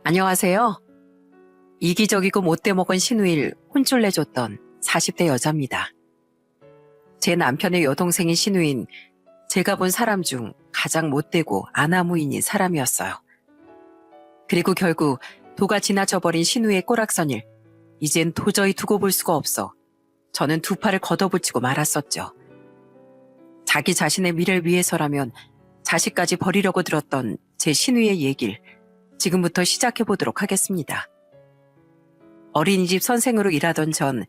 안녕하세요. 이기적이고 못돼 먹은 신우일 혼쭐 내줬던 40대 여자입니다. 제 남편의 여동생인 신우인 제가 본 사람 중 가장 못되고 아나무인인 사람이었어요. 그리고 결국 도가 지나쳐버린 신우의 꼬락선일, 이젠 도저히 두고 볼 수가 없어 저는 두 팔을 걷어붙이고 말았었죠. 자기 자신의 미래를 위해서라면 자식까지 버리려고 들었던 제 신우의 얘기를 지금부터 시작해보도록 하겠습니다. 어린이집 선생으로 일하던 전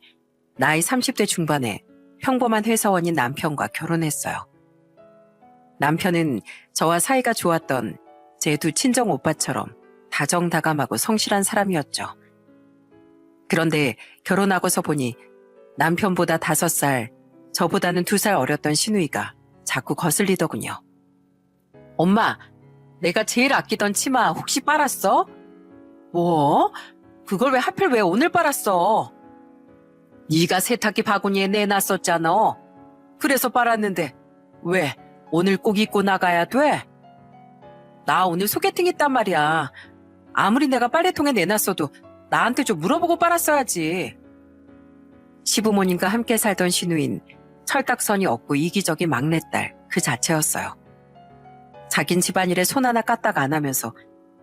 나이 30대 중반에 평범한 회사원인 남편과 결혼했어요. 남편은 저와 사이가 좋았던 제 두 친정 오빠처럼 다정다감하고 성실한 사람이었죠. 그런데 결혼하고서 보니 남편보다 5살, 저보다는 2살 어렸던 시누이가 자꾸 거슬리더군요. 엄마, 내가 제일 아끼던 치마 혹시 빨았어? 뭐? 그걸 왜 오늘 빨았어? 네가 세탁기 바구니에 내놨었잖아. 그래서 빨았는데 왜 오늘 꼭 입고 나가야 돼? 나 오늘 소개팅 있단 말이야. 아무리 내가 빨래통에 내놨어도 나한테 좀 물어보고 빨았어야지. 시부모님과 함께 살던 시누인, 철딱선이 없고 이기적인 막내딸 그 자체였어요. 자긴 집안일에 손 하나 까딱 안 하면서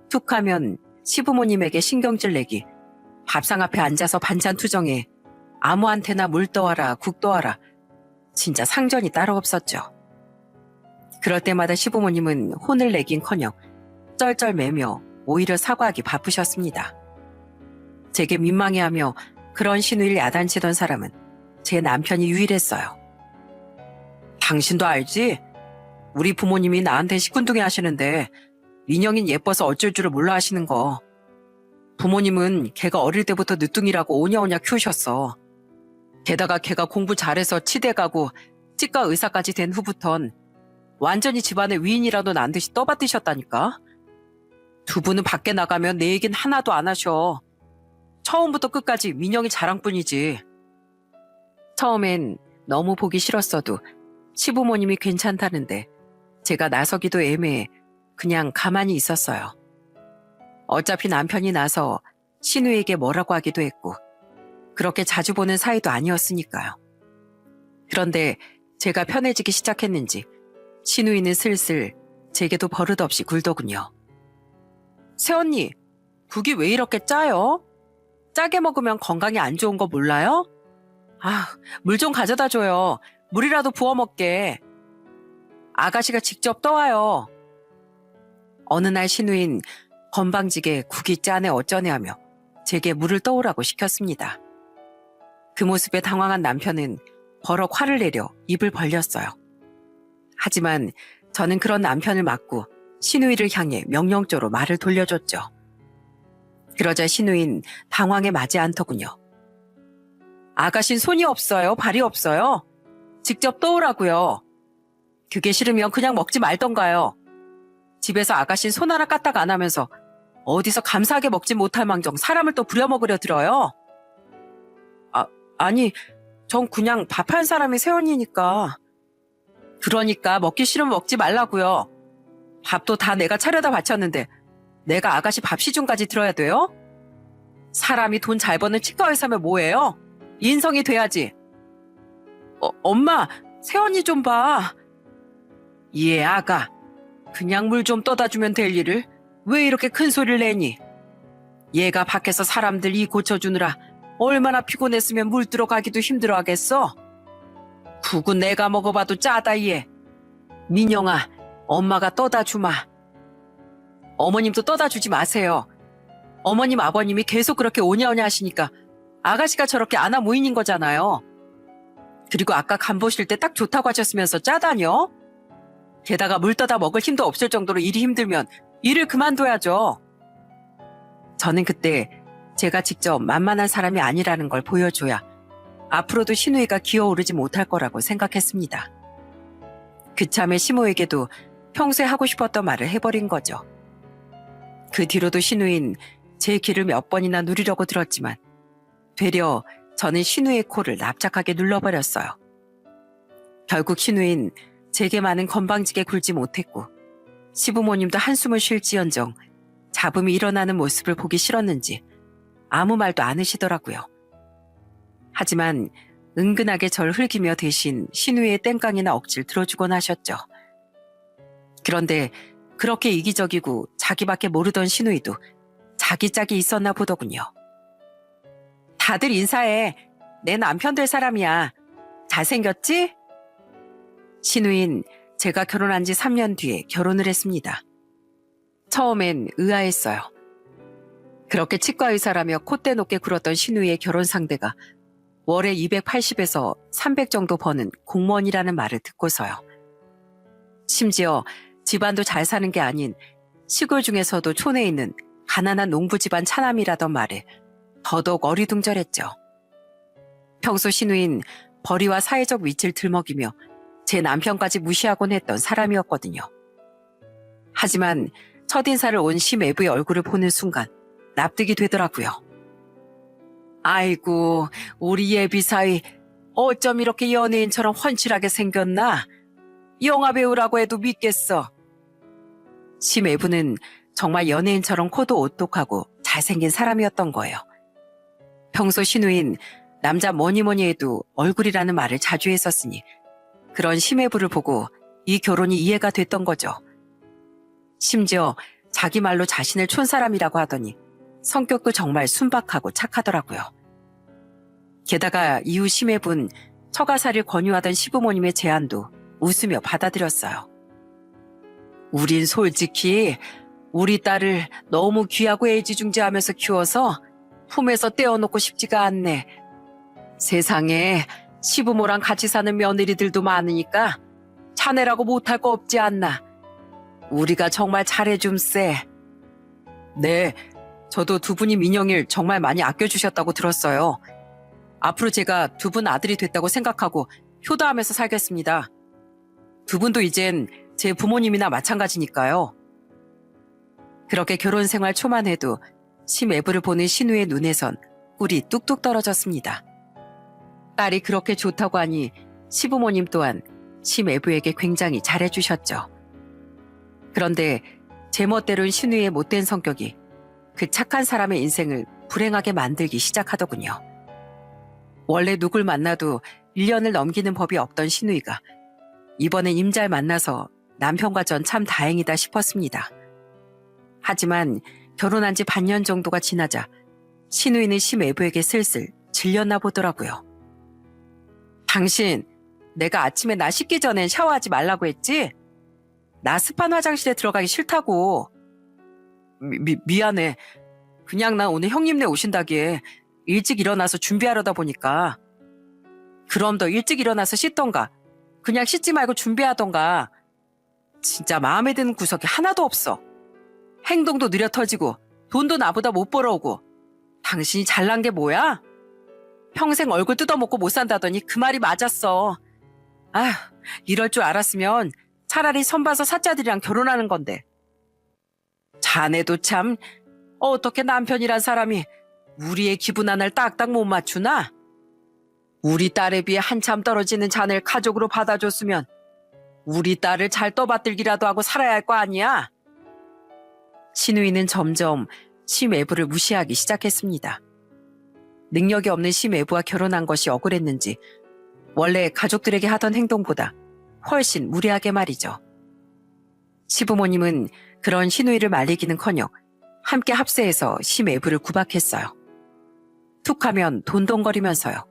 툭 하면 시부모님에게 신경질 내기, 밥상 앞에 앉아서 반찬 투정해 아무한테나 물 떠와라 국 떠와라, 진짜 상전이 따로 없었죠. 그럴 때마다 시부모님은 혼을 내긴커녕 쩔쩔매며 오히려 사과하기 바쁘셨습니다. 제게 민망해하며 그런 신우일 야단치던 사람은 제 남편이 유일했어요. 당신도 알지? 우리 부모님이 나한테 시큰둥이 하시는데 민영인 예뻐서 어쩔 줄을 몰라 하시는 거. 부모님은 걔가 어릴 때부터 늦둥이라고 오냐오냐 키우셨어. 게다가 걔가 공부 잘해서 치대 가고 치과 의사까지 된 후부턴 완전히 집안의 위인이라도 난 듯이 떠받드셨다니까. 두 분은 밖에 나가면 내 얘긴 하나도 안 하셔. 처음부터 끝까지 민영이 자랑뿐이지. 처음엔 너무 보기 싫었어도 시부모님이 괜찮다는데 제가 나서기도 애매해 그냥 가만히 있었어요. 어차피 남편이 나서 신우에게 뭐라고 하기도 했고 그렇게 자주 보는 사이도 아니었으니까요. 그런데 제가 편해지기 시작했는지 신우이는 슬슬 제게도 버릇없이 굴더군요. 새언니, 국이 왜 이렇게 짜요? 짜게 먹으면 건강에 안 좋은 거 몰라요? 물 좀 가져다 줘요. 물이라도 부어 먹게. 아가씨가 직접 떠와요. 어느 날 신우인 건방지게 국이 짜네 어쩌네 하며 제게 물을 떠오라고 시켰습니다. 그 모습에 당황한 남편은 버럭 화를 내려 입을 벌렸어요. 하지만 저는 그런 남편을 막고 신우이를 향해 명령조로 말을 돌려줬죠. 그러자 신우인 당황에 맞지 않더군요. 아가씨는 손이 없어요? 발이 없어요? 직접 떠오라고요. 그게 싫으면 그냥 먹지 말던가요. 집에서 아가씨는 손 하나 까딱 안 하면서 어디서 감사하게 먹지 못할 망정 사람을 또 부려먹으려 들어요? 아니, 전 그냥 밥 한 사람이 새언니니까. 그러니까 먹기 싫으면 먹지 말라고요. 밥도 다 내가 차려다 바쳤는데 내가 아가씨 밥 시중까지 들어야 돼요? 사람이 돈 잘 버는 치과의사면 뭐예요? 인성이 돼야지. 엄마, 새언니 좀 봐. 예, 아가. 그냥 물 좀 떠다 주면 될 일을 왜 이렇게 큰 소리를 내니? 얘가 밖에서 사람들 이 고쳐주느라 얼마나 피곤했으면 물 들어가기도 힘들어 하겠어? 국은 내가 먹어봐도 짜다 얘. 민영아, 엄마가 떠다 주마. 어머님도 떠다 주지 마세요. 어머님 아버님이 계속 그렇게 오냐오냐 하시니까 아가씨가 저렇게 아나무인인 거잖아요. 그리고 아까 간 보실 때 딱 좋다고 하셨으면서 짜다뇨? 게다가 물 떠다 먹을 힘도 없을 정도로 일이 힘들면 일을 그만둬야죠. 저는 그때 제가 직접 만만한 사람이 아니라는 걸 보여줘야 앞으로도 신우이가 기어오르지 못할 거라고 생각했습니다. 그참에 시모에게도 평소에 하고 싶었던 말을 해버린 거죠. 그 뒤로도 신우인 제 귀를 몇 번이나 누리려고 들었지만 되려 저는 신우의 코를 납작하게 눌러버렸어요. 결국 신우인 제게만은 건방지게 굴지 못했고 시부모님도 한숨을 쉴지언정 잡음이 일어나는 모습을 보기 싫었는지 아무 말도 안 하시더라고요. 하지만 은근하게 절 흘기며 대신 신우이의 땡깡이나 억지를 들어주곤 하셨죠. 그런데 그렇게 이기적이고 자기밖에 모르던 신우이도 자기 짝이 있었나 보더군요. 다들 인사해. 내 남편 될 사람이야. 잘생겼지? 신우인 제가 결혼한 지 3년 뒤에 결혼을 했습니다. 처음엔 의아했어요. 그렇게 치과 의사라며 콧대 높게 굴었던 신우이의 결혼 상대가 월에 280에서 300 정도 버는 공무원이라는 말을 듣고서요. 심지어 집안도 잘 사는 게 아닌 시골 중에서도 촌에 있는 가난한 농부 집안 차남이라던 말에 더더욱 어리둥절했죠. 평소 신우인 벌이와 사회적 위치를 들먹이며 제 남편까지 무시하곤 했던 사람이었거든요. 하지만 첫인사를 온 심애부의 얼굴을 보는 순간 납득이 되더라고요. 아이고, 우리 예비 사위 어쩜 이렇게 연예인처럼 훤칠하게 생겼나? 영화배우라고 해도 믿겠어. 심애부는 정말 연예인처럼 코도 오똑하고 잘생긴 사람이었던 거예요. 평소 신우인 남자 뭐니 해도 얼굴이라는 말을 자주 했었으니 그런 심애부를 보고 이 결혼이 이해가 됐던 거죠. 심지어 자기 말로 자신을 촌사람이라고 하더니 성격도 정말 순박하고 착하더라고요. 게다가 이후 심애분 처가살이를 권유하던 시부모님의 제안도 웃으며 받아들였어요. 우린 솔직히 우리 딸을 너무 귀하고 애지중지하면서 키워서 품에서 떼어놓고 싶지가 않네. 세상에 시부모랑 같이 사는 며느리들도 많으니까 자네라고 못할 거 없지 않나. 우리가 정말 잘해줌세. 네, 저도 두 분이 민영일 정말 많이 아껴주셨다고 들었어요. 앞으로 제가 두 분 아들이 됐다고 생각하고 효도하면서 살겠습니다. 두 분도 이젠 제 부모님이나 마찬가지니까요. 그렇게 결혼 생활 초만 해도 심애부를 보는 신우의 눈에선 꿀이 뚝뚝 떨어졌습니다. 딸이 그렇게 좋다고 하니 시부모님 또한 심애부에게 굉장히 잘해주셨죠. 그런데 제멋대로인 신우의 못된 성격이 그 착한 사람의 인생을 불행하게 만들기 시작하더군요. 원래 누굴 만나도 1년을 넘기는 법이 없던 신우이가 이번엔 임잘 만나서 남편과 전 참 다행이다 싶었습니다. 하지만 결혼한 지 반년 정도가 지나자 신우이는 심애부에게 슬슬 질렸나 보더라고요. 당신, 내가 아침에 나 씻기 전엔 샤워하지 말라고 했지? 나 습한 화장실에 들어가기 싫다고. 미안해. 그냥 나 오늘 형님네 오신다기에 일찍 일어나서 준비하려다 보니까. 그럼 더 일찍 일어나서 씻던가. 그냥 씻지 말고 준비하던가. 진짜 마음에 드는 구석이 하나도 없어. 행동도 느려 터지고 돈도 나보다 못 벌어오고. 당신이 잘난 게 뭐야? 평생 얼굴 뜯어먹고 못 산다더니 그 말이 맞았어. 아휴, 이럴 줄 알았으면 차라리 선봐서 사자들이랑 결혼하는 건데. 자네도 참 어떻게 남편이란 사람이 우리의 기분 하나를 딱딱 못 맞추나? 우리 딸에 비해 한참 떨어지는 자네를 가족으로 받아줬으면 우리 딸을 잘 떠받들기라도 하고 살아야 할 거 아니야? 신우이는 점점 심애부를 무시하기 시작했습니다. 능력이 없는 심애부와 결혼한 것이 억울했는지 원래 가족들에게 하던 행동보다 훨씬 무례하게 말이죠. 시부모님은 그런 신우이를 말리기는커녕 함께 합세해서 심애부를 구박했어요. 툭하면 돈돈거리면서요.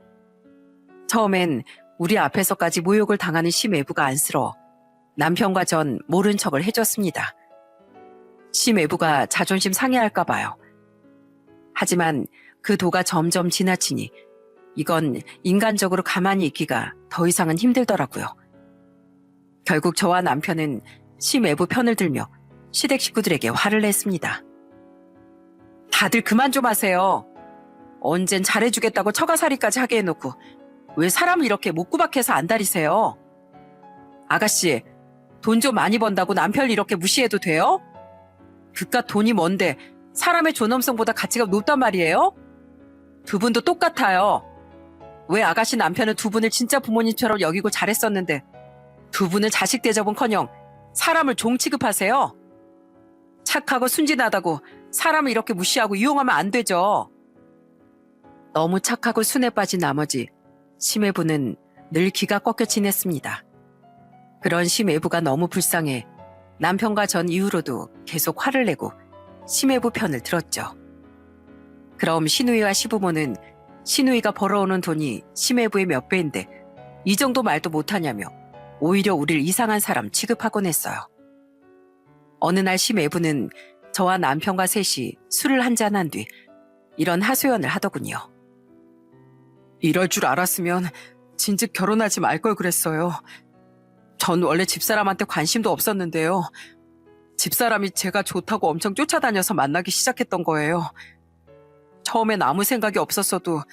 처음엔 우리 앞에서까지 모욕을 당하는 심애부가 안쓰러워 남편과 전 모른 척을 해줬습니다. 심애부가 자존심 상해할까 봐요. 하지만 그 도가 점점 지나치니 이건 인간적으로 가만히 있기가 더 이상은 힘들더라고요. 결국 저와 남편은 심애부 편을 들며 시댁 식구들에게 화를 냈습니다. 다들 그만 좀 하세요. 언젠 잘해주겠다고 처가살이까지 하게 해놓고 왜 사람을 이렇게 못구박해서 안달이세요? 아가씨, 돈 좀 많이 번다고 남편을 이렇게 무시해도 돼요? 그깟 돈이 뭔데 사람의 존엄성보다 가치가 높단 말이에요? 두 분도 똑같아요. 왜 아가씨 남편은 두 분을 진짜 부모님처럼 여기고 잘했었는데 두 분은 자식 대접은커녕 사람을 종 취급하세요? 착하고 순진하다고 사람을 이렇게 무시하고 이용하면 안 되죠. 너무 착하고 순에 빠진 나머지 심해부는 늘 기가 꺾여 지냈습니다. 그런 심해부가 너무 불쌍해 남편과 전 이후로도 계속 화를 내고 심해부 편을 들었죠. 그럼 신우이와 시부모는 신우이가 벌어오는 돈이 심해부의 몇 배인데 이 정도 말도 못하냐며 오히려 우릴 이상한 사람 취급하곤 했어요. 어느 날 심해부는 저와 남편과 셋이 술을 한잔한 뒤 이런 하소연을 하더군요. 이럴 줄 알았으면 진즉 결혼하지 말 걸 그랬어요. 전 원래 집사람한테 관심도 없었는데요. 집사람이 제가 좋다고 엄청 쫓아다녀서 만나기 시작했던 거예요. 처음엔 아무 생각이 없었어도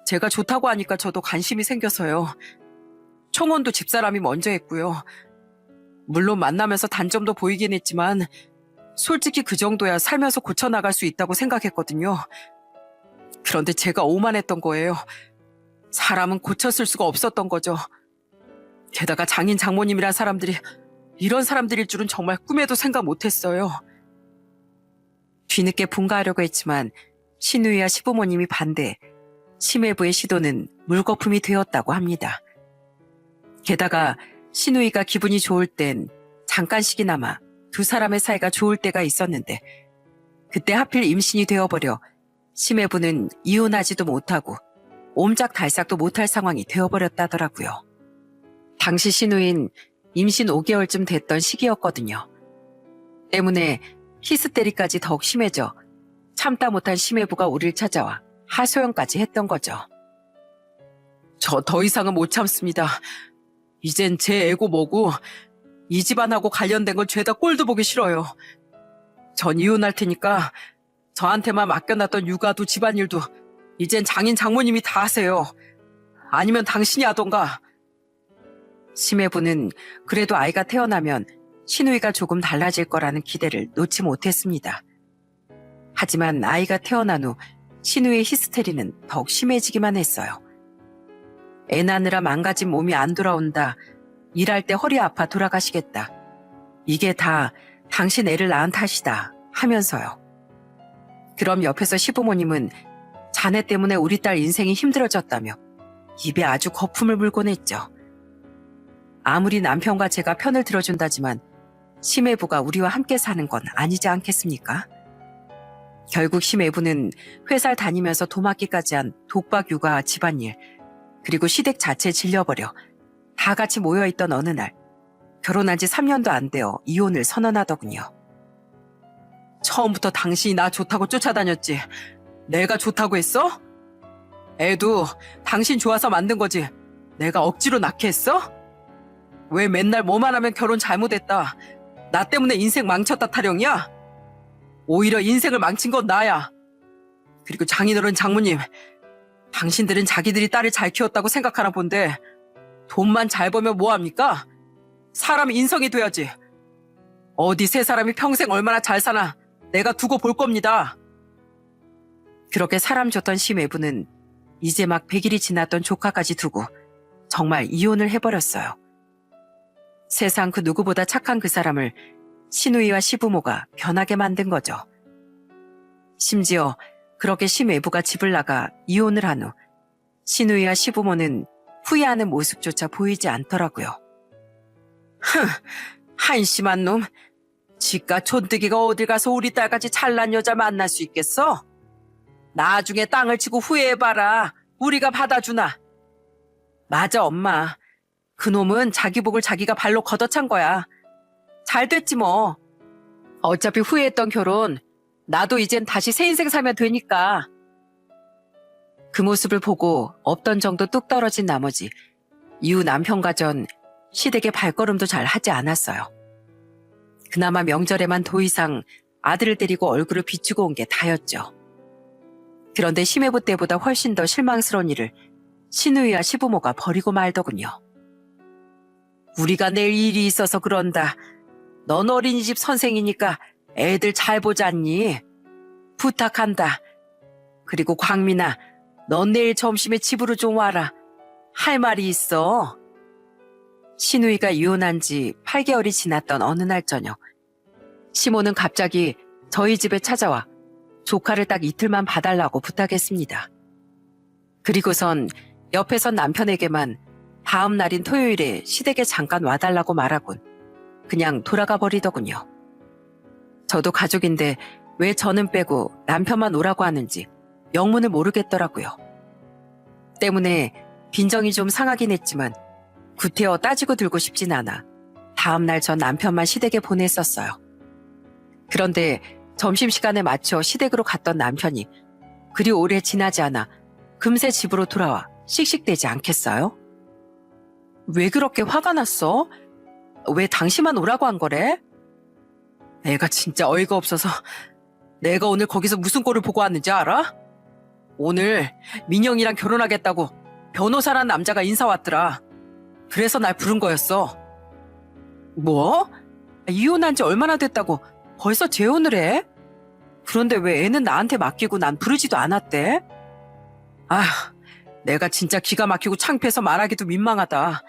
제가 좋다고 하니까 저도 관심이 생겨서요. 청혼도 집사람이 먼저 했고요. 물론 만나면서 단점도 보이긴 했지만 솔직히 그 정도야 살면서 고쳐나갈 수 있다고 생각했거든요. 그런데 제가 오만했던 거예요. 사람은 고쳤을 수가 없었던 거죠. 게다가 장인 장모님이란 사람들이 이런 사람들일 줄은 정말 꿈에도 생각 못했어요. 뒤늦게 분가하려고 했지만 신우이와 시부모님이 반대, 심해부의 시도는 물거품이 되었다고 합니다. 게다가 신우이가 기분이 좋을 땐 잠깐씩이나마 두 사람의 사이가 좋을 때가 있었는데 그때 하필 임신이 되어버려 심해부는 이혼하지도 못하고 옴짝달싹도 못할 상황이 되어버렸다더라고요. 당시 신우인 임신 5개월쯤 됐던 시기였거든요. 때문에 히스테리까지 더욱 심해져 참다 못한 심해부가 우릴 찾아와 하소연까지 했던 거죠. 저 더 이상은 못 참습니다. 이젠 제 애고 뭐고 이 집안하고 관련된 건 죄다 꼴도 보기 싫어요. 전 이혼할 테니까 저한테만 맡겨놨던 육아도 집안일도 이젠 장인 장모님이 다 하세요. 아니면 당신이 하던가. 심해부는 그래도 아이가 태어나면 신우이가 조금 달라질 거라는 기대를 놓지 못했습니다. 하지만 아이가 태어난 후 신우이의 히스테리는 더욱 심해지기만 했어요. 애 낳느라 망가진 몸이 안 돌아온다. 일할 때 허리 아파 돌아가시겠다. 이게 다 당신 애를 낳은 탓이다 하면서요. 그럼 옆에서 시부모님은 자네 때문에 우리 딸 인생이 힘들어졌다며 입에 아주 거품을 물곤 했죠. 아무리 남편과 제가 편을 들어준다지만 심해부가 우리와 함께 사는 건 아니지 않겠습니까? 결국 심해부는 회사를 다니면서 도맡기까지 한 독박 육아 집안일 그리고 시댁 자체에 질려버려 다 같이 모여있던 어느 날 결혼한 지 3년도 안 되어 이혼을 선언하더군요. 처음부터 당신이 나 좋다고 쫓아다녔지. 내가 좋다고 했어? 애도 당신 좋아서 만든 거지. 내가 억지로 낳게 했어? 왜 맨날 뭐만 하면 결혼 잘못했다. 나 때문에 인생 망쳤다 타령이야? 오히려 인생을 망친 건 나야. 그리고 장인어른 장모님, 당신들은 자기들이 딸을 잘 키웠다고 생각하나 본데 돈만 잘 벌면 뭐합니까? 사람이 인성이 돼야지. 어디 세 사람이 평생 얼마나 잘 사나 내가 두고 볼 겁니다. 그렇게 사람 줬던 심해부는 이제 막 100일이 지났던 조카까지 두고 정말 이혼을 해버렸어요. 세상 그 누구보다 착한 그 사람을 신우이와 시부모가 변하게 만든 거죠. 심지어 그렇게 심외부가 집을 나가 이혼을 한 후 신우이와 시부모는 후회하는 모습조차 보이지 않더라고요. 한심한 놈. 지가 촌뜨기가 어딜 가서 우리 딸같이 잘난 여자 만날 수 있겠어? 나중에 땅을 치고 후회해봐라. 우리가 받아주나. 맞아 엄마. 그놈은 자기 복을 자기가 발로 걷어찬 거야. 잘 됐지 뭐. 어차피 후회했던 결혼 나도 이젠 다시 새 인생 살면 되니까. 그 모습을 보고 없던 정도 뚝 떨어진 나머지 이후 남편과 전 시댁에 발걸음도 잘 하지 않았어요. 그나마 명절에만 더 이상 아들을 데리고 얼굴을 비추고 온 게 다였죠. 그런데 심해부 때보다 훨씬 더 실망스러운 일을 신우이와 시부모가 벌이고 말더군요. 우리가 내일 일이 있어서 그런다. 넌 어린이집 선생이니까 애들 잘 보지 않니? 부탁한다. 그리고 광민아, 넌 내일 점심에 집으로 좀 와라. 할 말이 있어. 신우이가 이혼한 지 8개월이 지났던 어느 날 저녁, 시모는 갑자기 저희 집에 찾아와 조카를 딱 이틀만 봐달라고 부탁했습니다. 그리고선 옆에선 남편에게만 다음 날인 토요일에 시댁에 잠깐 와달라고 말하곤 그냥 돌아가 버리더군요. 저도 가족인데 왜 저는 빼고 남편만 오라고 하는지 영문을 모르겠더라고요. 때문에 빈정이 좀 상하긴 했지만 구태여 따지고 들고 싶진 않아 다음날 전 남편만 시댁에 보냈었어요. 그런데 점심시간에 맞춰 시댁으로 갔던 남편이 그리 오래 지나지 않아 금세 집으로 돌아와 씩씩대지 않겠어요? 왜 그렇게 화가 났어? 왜 당신만 오라고 한 거래? 애가 진짜 어이가 없어서 내가 오늘 거기서 무슨 꼴을 보고 왔는지 알아? 오늘 민영이랑 결혼하겠다고 변호사란 남자가 인사 왔더라. 그래서 날 부른 거였어. 뭐? 이혼한 지 얼마나 됐다고 벌써 재혼을 해? 그런데 왜 애는 나한테 맡기고 난 부르지도 않았대? 아휴, 내가 진짜 기가 막히고 창피해서 말하기도 민망하다.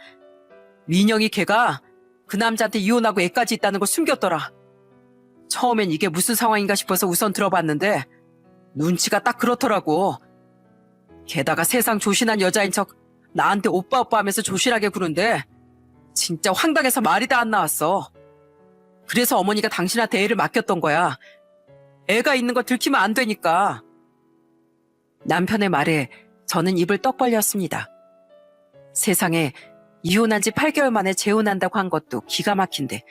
민영이 걔가 그 남자한테 이혼하고 애까지 있다는 걸 숨겼더라. 처음엔 이게 무슨 상황인가 싶어서 우선 들어봤는데 눈치가 딱 그렇더라고. 게다가 세상 조신한 여자인 척 나한테 오빠 오빠 하면서 조신하게 구는데 진짜 황당해서 말이 다 안 나왔어. 그래서 어머니가 당신한테 애를 맡겼던 거야. 애가 있는 거 들키면 안 되니까. 남편의 말에 저는 입을 떡 벌렸습니다. 세상에 이혼한 지 8개월 만에 재혼한다고 한 것도 기가 막힌데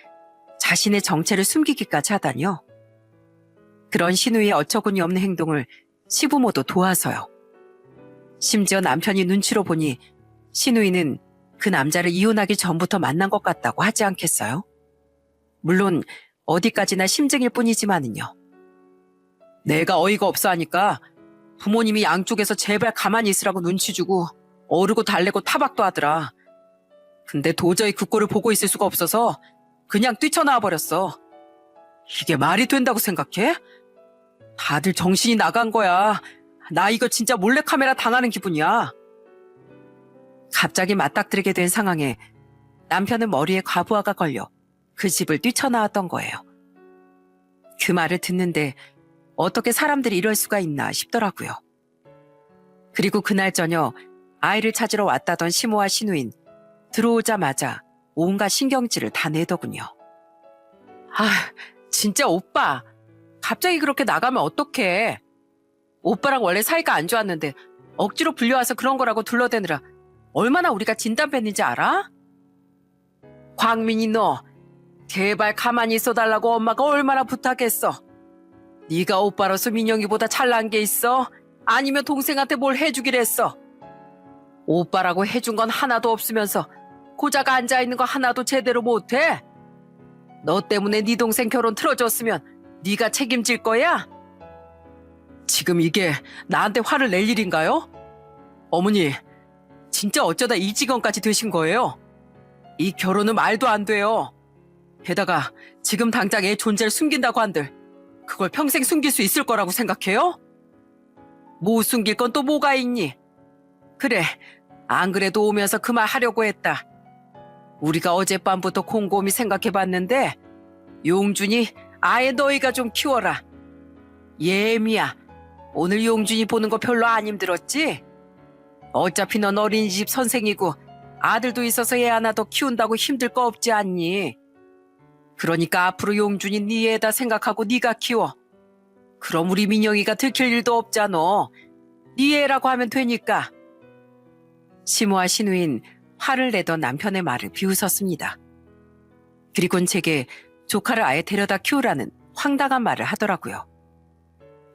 자신의 정체를 숨기기까지 하다니요. 그런 신우의 어처구니 없는 행동을 시부모도 도와서요. 심지어 남편이 눈치로 보니 신우이는 그 남자를 이혼하기 전부터 만난 것 같다고 하지 않겠어요? 물론 어디까지나 심증일 뿐이지만은요. 내가 어이가 없어 하니까 부모님이 양쪽에서 제발 가만히 있으라고 눈치 주고 어르고 달래고 타박도 하더라. 근데 도저히 그 꼴을 보고 있을 수가 없어서 그냥 뛰쳐나와 버렸어. 이게 말이 된다고 생각해? 다들 정신이 나간 거야. 나 이거 진짜 몰래카메라 당하는 기분이야. 갑자기 맞닥뜨리게 된 상황에 남편은 머리에 과부하가 걸려 그 집을 뛰쳐나왔던 거예요. 그 말을 듣는데 어떻게 사람들이 이럴 수가 있나 싶더라고요. 그리고 그날 저녁 아이를 찾으러 왔다던 시모와 시누인 들어오자마자 온갖 신경질을 다 내더군요. 아, 진짜 오빠. 갑자기 그렇게 나가면 어떡해. 오빠랑 원래 사이가 안 좋았는데 억지로 불려와서 그런 거라고 둘러대느라 얼마나 우리가 진땀 뺐는지 알아? 광민이 너 제발 가만히 있어달라고 엄마가 얼마나 부탁했어. 네가 오빠로서 민영이보다 잘난 게 있어? 아니면 동생한테 뭘 해주기로 했어? 오빠라고 해준 건 하나도 없으면서 고작 앉아있는 거 하나도 제대로 못해? 너 때문에 네 동생 결혼 틀어줬으면 네가 책임질 거야? 지금 이게 나한테 화를 낼 일인가요? 어머니, 진짜 어쩌다 이 지경까지 되신 거예요? 이 결혼은 말도 안 돼요. 게다가 지금 당장 애 존재를 숨긴다고 한들 그걸 평생 숨길 수 있을 거라고 생각해요? 못 숨길 건 또 뭐가 있니? 그래, 안 그래도 오면서 그 말 하려고 했다. 우리가 어젯밤부터 곰곰이 생각해봤는데 용준이 아예 너희가 좀 키워라. 예미야, 오늘 용준이 보는 거 별로 안 힘들었지? 어차피 넌 어린이집 선생이고 아들도 있어서 애 하나 더 키운다고 힘들 거 없지 않니? 그러니까 앞으로 용준이 네 애다 생각하고 네가 키워. 그럼 우리 민영이가 들킬 일도 없잖아. 네 애라고 하면 되니까. 시모와 시누인 화를 내던 남편의 말을 비웃었습니다. 그리고는 제게 조카를 아예 데려다 키우라는 황당한 말을 하더라고요.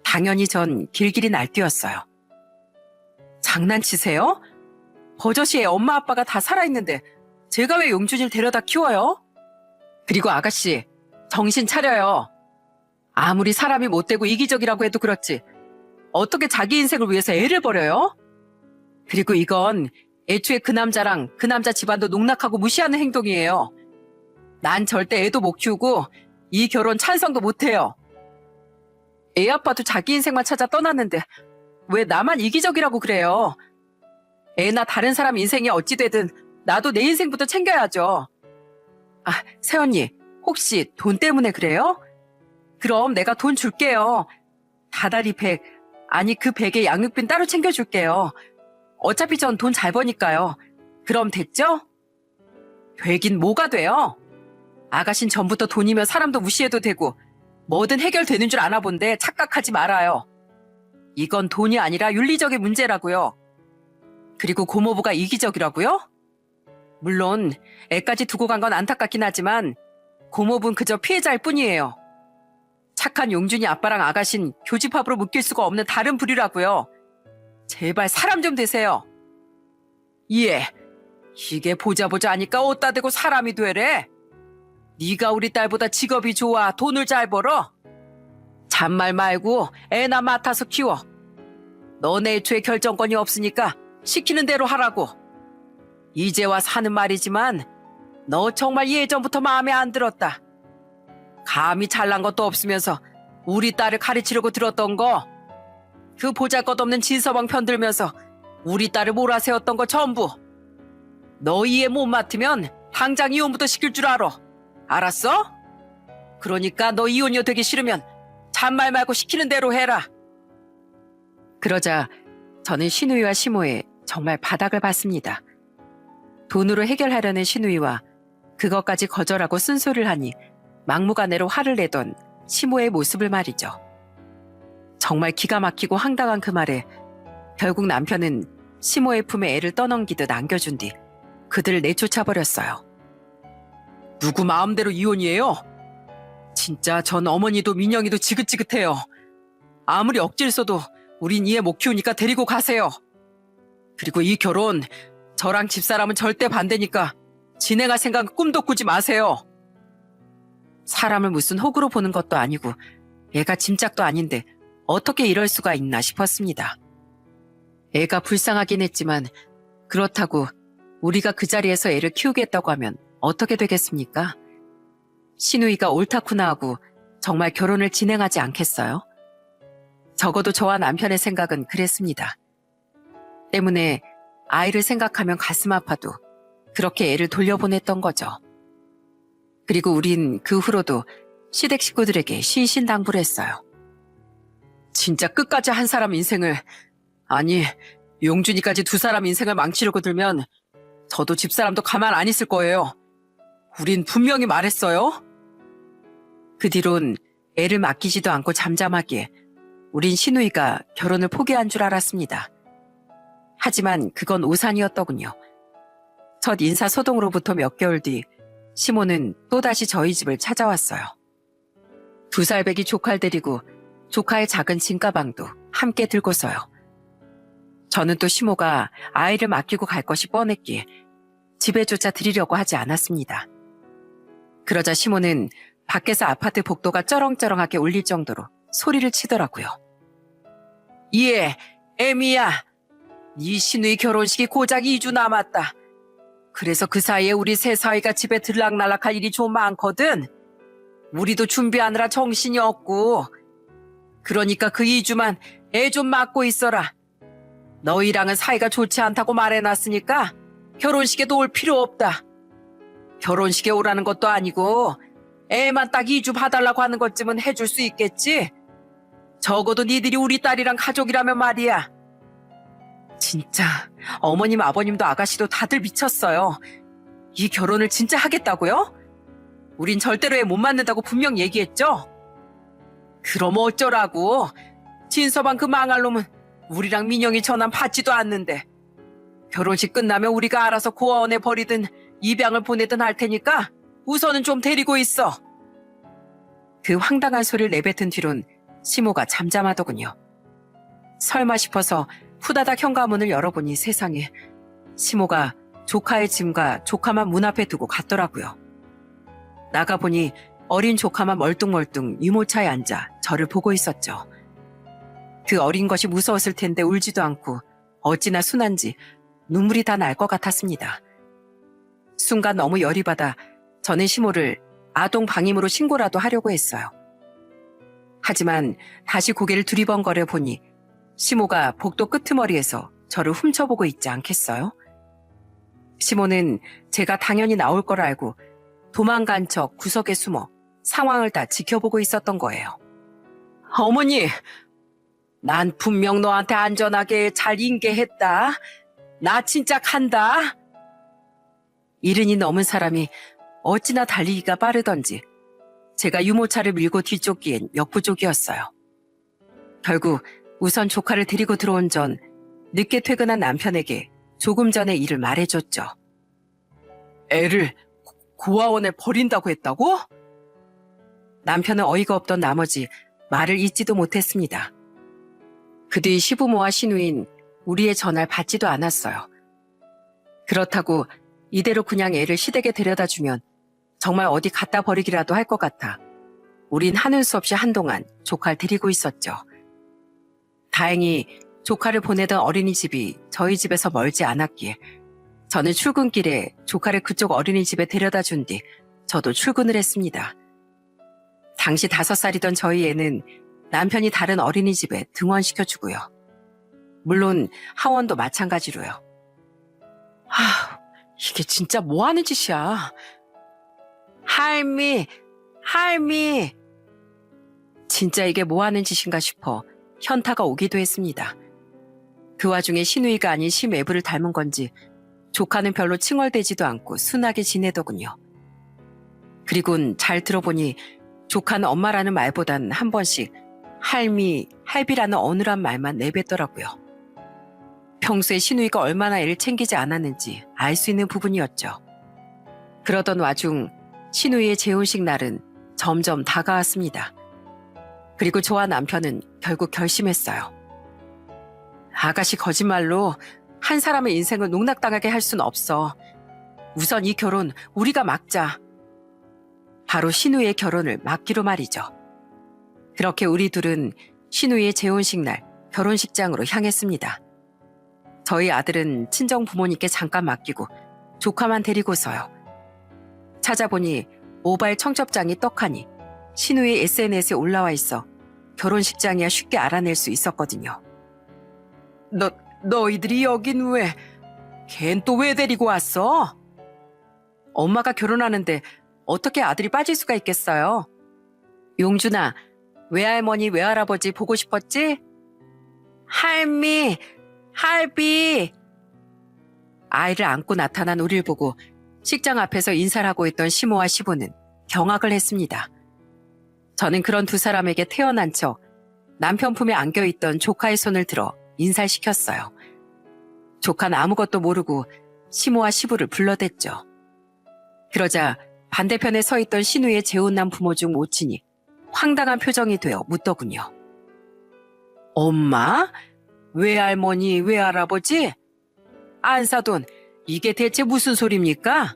당연히 전 길길이 날뛰었어요. 장난치세요? 버젓이 애 엄마 아빠가 다 살아있는데 제가 왜 용준이를 데려다 키워요? 그리고 아가씨, 정신 차려요. 아무리 사람이 못되고 이기적이라고 해도 그렇지 어떻게 자기 인생을 위해서 애를 버려요? 그리고 이건 애초에 그 남자랑 그 남자 집안도 농락하고 무시하는 행동이에요. 난 절대 애도 못 키우고 이 결혼 찬성도 못해요. 애 아빠도 자기 인생만 찾아 떠났는데 왜 나만 이기적이라고 그래요? 애나 다른 사람 인생이 어찌 되든 나도 내 인생부터 챙겨야죠. 아, 새언니, 혹시 돈 때문에 그래요? 그럼 내가 돈 줄게요. 다달이 100, 아니 그 100에 양육비는 따로 챙겨줄게요. 어차피 전 돈 잘 버니까요. 그럼 됐죠? 되긴 뭐가 돼요? 아가씨는 전부터 돈이면 사람도 무시해도 되고 뭐든 해결되는 줄 아나 본데 착각하지 말아요. 이건 돈이 아니라 윤리적인 문제라고요. 그리고 고모부가 이기적이라고요? 물론 애까지 두고 간 건 안타깝긴 하지만 고모부는 그저 피해자일 뿐이에요. 착한 용준이 아빠랑 아가씨는 교집합으로 묶일 수가 없는 다른 부류라고요. 제발 사람 좀 되세요. 예, 이게 보자 하니까 어디다 대고 사람이 되래? 네가 우리 딸보다 직업이 좋아, 돈을 잘 벌어? 잔말 말고 애나 맡아서 키워. 너네 애초에 결정권이 없으니까 시키는 대로 하라고. 이제 와 사는 말이지만 너 정말 예전부터 마음에 안 들었다. 감히 잘난 것도 없으면서 우리 딸을 가르치려고 들었던 거, 그 보잘것없는 진서방 편들면서 우리 딸을 몰아세웠던 거 전부. 너 이해 못 맡으면 당장 이혼부터 시킬 줄 알아. 알았어? 그러니까 너 이혼녀 되기 싫으면 잔말 말고 시키는 대로 해라. 그러자 저는 신우이와 시모에 정말 바닥을 봤습니다. 돈으로 해결하려는 신우이와 그것까지 거절하고 쓴소리를 하니 막무가내로 화를 내던 시모의 모습을 말이죠. 정말 기가 막히고 황당한 그 말에 결국 남편은 시모의 품에 애를 떠넘기듯 안겨준 뒤 그들을 내쫓아버렸어요. 누구 마음대로 이혼이에요? 진짜 전 어머니도 민영이도 지긋지긋해요. 아무리 억지를 써도 우린 이해 못 키우니까 데리고 가세요. 그리고 이 결혼 저랑 집사람은 절대 반대니까 진행할 생각 꿈도 꾸지 마세요. 사람을 무슨 호구로 보는 것도 아니고 애가 짐짝도 아닌데 어떻게 이럴 수가 있나 싶었습니다. 애가 불쌍하긴 했지만 그렇다고 우리가 그 자리에서 애를 키우겠다고 하면 어떻게 되겠습니까? 신우이가 옳다구나 하고 정말 결혼을 진행하지 않겠어요? 적어도 저와 남편의 생각은 그랬습니다. 때문에 아이를 생각하면 가슴 아파도 그렇게 애를 돌려보냈던 거죠. 그리고 우린 그 후로도 시댁 식구들에게 신신당부를 했어요. 진짜 끝까지 한 사람 인생을, 아니 용준이까지 두 사람 인생을 망치려고 들면 저도 집사람도 가만 안 있을 거예요. 우린 분명히 말했어요. 그 뒤론 애를 맡기지도 않고 잠잠하기에 우린 신우이가 결혼을 포기한 줄 알았습니다. 하지만 그건 오산이었더군요. 첫 인사소동으로부터 몇 개월 뒤 시모는 또다시 저희 집을 찾아왔어요. 2살배기 조카를 데리고 조카의 작은 짐가방도 함께 들고서요. 저는 또 시모가 아이를 맡기고 갈 것이 뻔했기에 집에조차 들이려고 하지 않았습니다. 그러자 시모는 밖에서 아파트 복도가 쩌렁쩌렁하게 울릴 정도로 소리를 치더라고요. 예, 애미야. 네 신우이 결혼식이 고작 2주 남았다. 그래서 그 사이에 우리 세 사위가 집에 들락날락할 일이 좀 많거든. 우리도 준비하느라 정신이 없고. 그러니까 그 2주만 애 좀 맡고 있어라. 너희랑은 사이가 좋지 않다고 말해놨으니까 결혼식에도 올 필요 없다. 결혼식에 오라는 것도 아니고 애만 딱 2주 봐달라고 하는 것쯤은 해줄 수 있겠지? 적어도 니들이 우리 딸이랑 가족이라면 말이야. 진짜 어머님 아버님도 아가씨도 다들 미쳤어요. 이 결혼을 진짜 하겠다고요? 우린 절대로 애 못 맞는다고 분명 얘기했죠? 그럼 어쩌라고. 진서방 그 망할 놈은 우리랑 민영이 전화 받지도 않는데. 결혼식 끝나면 우리가 알아서 고아원에 버리든 입양을 보내든 할 테니까 우선은 좀 데리고 있어. 그 황당한 소리를 내뱉은 뒤론 시모가 잠잠하더군요. 설마 싶어서 후다닥 현관문을 열어보니 세상에 시모가 조카의 짐과 조카만 문 앞에 두고 갔더라고요. 나가보니 어린 조카만 멀뚱멀뚱 유모차에 앉아 저를 보고 있었죠. 그 어린 것이 무서웠을 텐데 울지도 않고 어찌나 순한지 눈물이 다 날 것 같았습니다. 순간 너무 열이 받아 저는 시모를 아동 방임으로 신고라도 하려고 했어요. 하지만 다시 고개를 두리번거려 보니 시모가 복도 끄트머리에서 저를 훔쳐보고 있지 않겠어요? 시모는 제가 당연히 나올 걸 알고 도망간 척 구석에 숨어 상황을 다 지켜보고 있었던 거예요. 어머니, 난 분명 너한테 안전하게 잘 인계했다. 나 진짜 간다. 70이 넘은 사람이 어찌나 달리기가 빠르던지 제가 유모차를 밀고 뒤쫓기엔 역부족이었어요. 결국 우선 조카를 데리고 들어온 전 늦게 퇴근한 남편에게 조금 전에 일을 말해줬죠. 애를 고아원에 버린다고 했다고? 남편은 어이가 없던 나머지 말을 잇지도 못했습니다. 그 뒤 시부모와 시누인 우리의 전화를 받지도 않았어요. 그렇다고 이대로 그냥 애를 시댁에 데려다주면 정말 어디 갖다 버리기라도 할 것 같아 우린 하는 수 없이 한동안 조카를 데리고 있었죠. 다행히 조카를 보내던 어린이집이 저희 집에서 멀지 않았기에 저는 출근길에 조카를 그쪽 어린이집에 데려다 준 뒤 저도 출근을 했습니다. 당시 5살이던 저희 애는 남편이 다른 어린이집에 등원시켜주고요. 물론 하원도 마찬가지로요. 이게 진짜 뭐하는 짓이야. 할미. 진짜 이게 뭐하는 짓인가 싶어 현타가 오기도 했습니다. 그 와중에 시누이가 아닌 시매부를 닮은 건지 조카는 별로 칭얼대지도 않고 순하게 지내더군요. 그리곤 잘 들어보니 조카는 엄마라는 말보단 한 번씩 할미, 할비라는 어눌한 말만 내뱉더라고요. 평소에 시누이가 얼마나 애를 챙기지 않았는지 알 수 있는 부분이었죠. 그러던 와중 시누이의 재혼식 날은 점점 다가왔습니다. 그리고 저와 남편은 결국 결심했어요. 아가씨 거짓말로 한 사람의 인생을 농락당하게 할 순 없어. 우선 이 결혼 우리가 막자. 바로 시누이의 결혼을 막기로 말이죠. 그렇게 우리 둘은 시누이의 재혼식 날 결혼식장으로 향했습니다. 저희 아들은 친정 부모님께 잠깐 맡기고 조카만 데리고서요. 찾아보니 모바일 청첩장이 떡하니 시누이 SNS에 올라와 있어 결혼식장이야 쉽게 알아낼 수 있었거든요. 너희들이 여긴 왜? 걘 또 왜 데리고 왔어? 엄마가 결혼하는데 어떻게 아들이 빠질 수가 있겠어요? 용준아, 외할머니, 외할아버지 보고 싶었지? 할미, 할비. 아이를 안고 나타난 우리를 보고 식장 앞에서 인사를 하고 있던 시모와 시부는 경악을 했습니다. 저는 그런 두 사람에게 태어난 척 남편 품에 안겨있던 조카의 손을 들어 인사를 시켰어요. 조카는 아무것도 모르고 시모와 시부를 불러댔죠. 그러자 반대편에 서 있던 시누이의 재혼남 부모 중 모친이 황당한 표정이 되어 묻더군요. 엄마? 외할머니, 외할아버지? 안사돈, 이게 대체 무슨 소리입니까?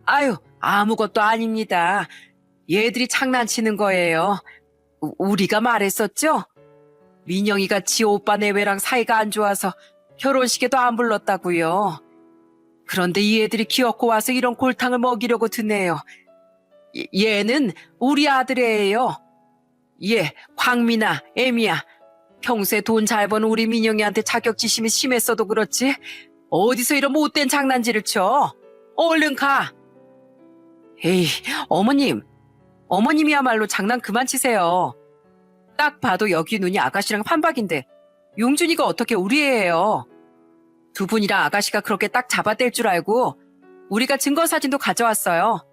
아유, 아무것도 아닙니다. 얘들이 장난치는 거예요. 우리가 말했었죠? 민영이가 지 오빠 내외랑 사이가 안 좋아서 결혼식에도 안 불렀다고요. 그런데 이 애들이 기어코 와서 이런 골탕을 먹이려고 드네요. 얘는 우리 아들이에요. 얘 광민아, 애미야. 평소에 돈 잘 버는 우리 민영이한테 자격지심이 심했어도 그렇지 어디서 이런 못된 장난질을 쳐. 얼른 가. 에이, 어머님이야말로 장난 그만 치세요. 딱 봐도 여기 눈이 아가씨랑 판박인데 용준이가 어떻게 우리 애예요. 두 분이랑 아가씨가 그렇게 딱 잡아댈 줄 알고 우리가 증거사진도 가져왔어요.